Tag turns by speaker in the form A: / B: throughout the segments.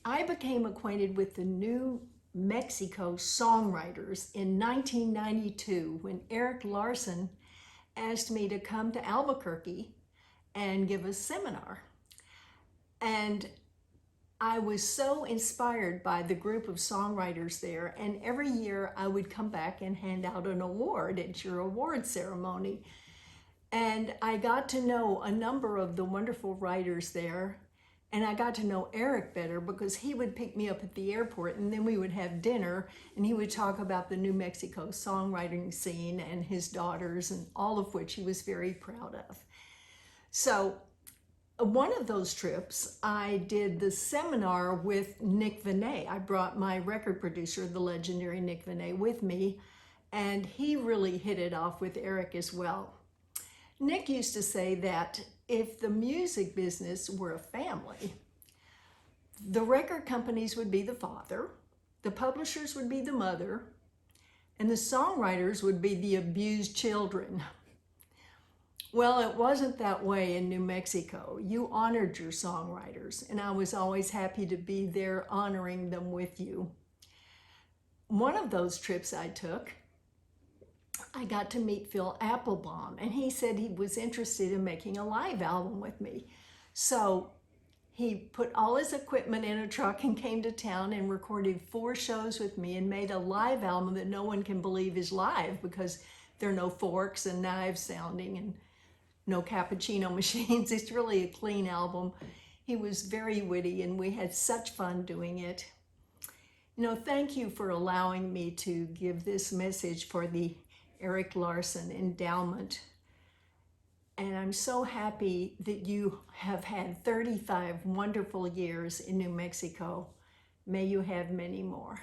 A: I became acquainted with the New Mexico songwriters in 1992 when Eric Larson asked me to come to Albuquerque and give a seminar. And I was so inspired by the group of songwriters there, and every year I would come back and hand out an award at your award ceremony. And I got to know a number of the wonderful writers there. And I got to know Eric better because he would pick me up at the airport and then we would have dinner and he would talk about the New Mexico songwriting scene and his daughters, and all of which he was very proud of. So one of those trips, I did the seminar with Nick Venet. I brought my record producer, the legendary Nick Venet, with me, and he really hit it off with Eric as well. Nick used to say that if the music business were a family, the record companies would be the father, the publishers would be the mother, and the songwriters would be the abused children. Well, it wasn't that way in New Mexico. You honored your songwriters, and I was always happy to be there honoring them with you. One of those trips I took, I got to meet Phil Applebaum, and he said he was interested in making a live album with me. So he put all his equipment in a truck and came to town and recorded 4 shows with me and made a live album that no one can believe is live because there are no forks and knives sounding and no cappuccino machines. It's really a clean album. He was very witty and we had such fun doing it. Thank you for allowing me to give this message for the Eric Larson Endowment. And I'm so happy that you have had 35 wonderful years in New Mexico. May you have many more.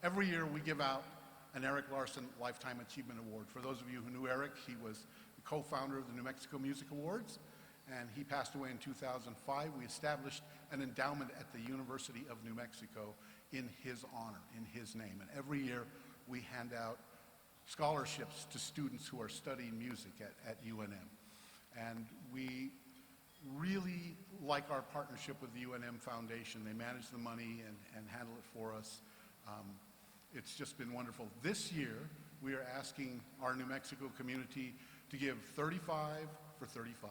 B: Every year we give out an Eric Larson Lifetime Achievement Award. For those of you who knew Eric, he was the co-founder of the New Mexico Music Awards, and he passed away in 2005. We established an endowment at the University of New Mexico in his honor, in his name. And every year we hand out scholarships to students who are studying music at UNM. And we really like our partnership with the UNM Foundation. They manage the money and handle it for us. It's just been wonderful. This year, we are asking our New Mexico community to give $35 for 35.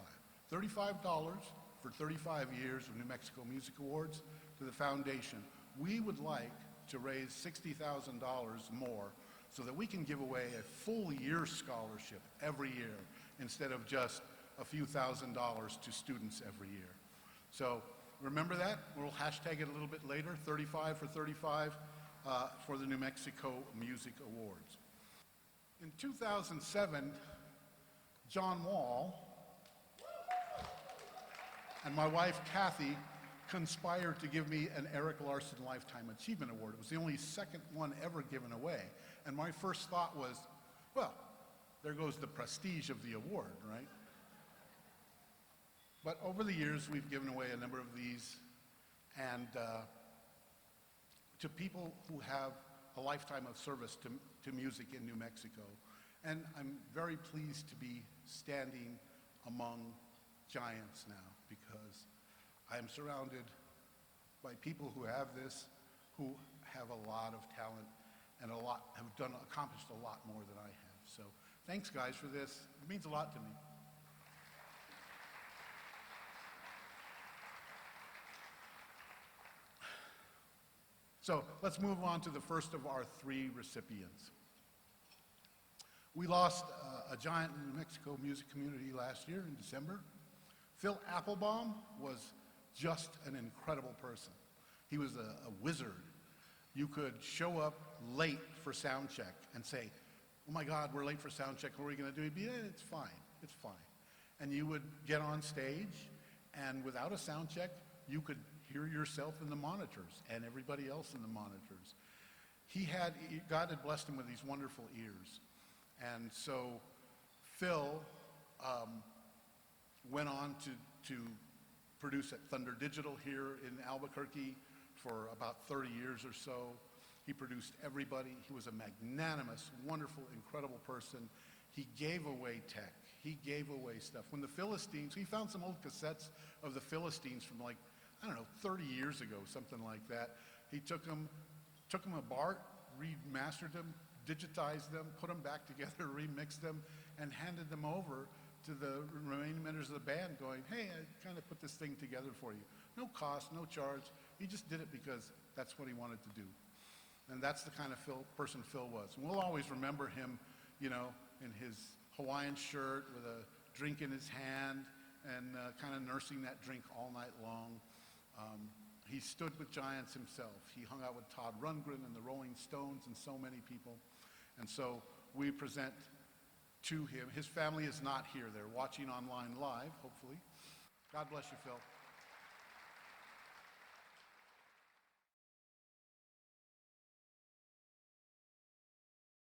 B: $35 for 35 years of New Mexico Music Awards to the foundation. We would like to raise $60,000 more so that we can give away a full year scholarship every year instead of just a few $1,000s to students every year. So remember that. We'll hashtag it a little bit later, 35 for 35 for the New Mexico Music Awards. In 2007, John Wall and my wife, Kathy, conspired to give me an Eric Larson Lifetime Achievement Award. It was the only second one ever given away. And my first thought was, well, there goes the prestige of the award, right? But over the years, we've given away a number of these, and to people who have a lifetime of service to music in New Mexico. And I'm very pleased to be standing among giants now because I am surrounded by people who have this, who have a lot of talent and have accomplished a lot more than I have. So thanks guys for this. It means a lot to me. So let's move on to the first of our 3 recipients. We lost a giant in the New Mexico music community last year in December. Phil Applebaum was just an incredible person. He was a wizard. You could show up late for sound check and say, oh my God, we're late for sound check, what are we gonna do? He'd be, it's fine, it's fine. And you would get on stage, and without a sound check, you could hear yourself in the monitors and everybody else in the monitors. God had blessed him with these wonderful ears. And so Phil went on to produce at Thunder Digital here in Albuquerque for about 30 years or so. He produced everybody. He was a magnanimous, wonderful, incredible person. He gave away tech. He gave away stuff. When the Philistines, he found some old cassettes of the Philistines from like, I don't know, 30 years ago, something like that. He took them apart, remastered them, digitized them, put them back together, remixed them, and handed them over to the remaining members of the band going, hey, I kind of put this thing together for you. No cost, no charge. He just did it because that's what he wanted to do. And that's the kind of person Phil was. And we'll always remember him, you know, in his Hawaiian shirt with a drink in his hand and kind of nursing that drink all night long. He stood with giants himself. He hung out with Todd Rundgren and the Rolling Stones and so many people. And so we present to him. His family is not here. They're watching online live, hopefully. God bless you, Phil.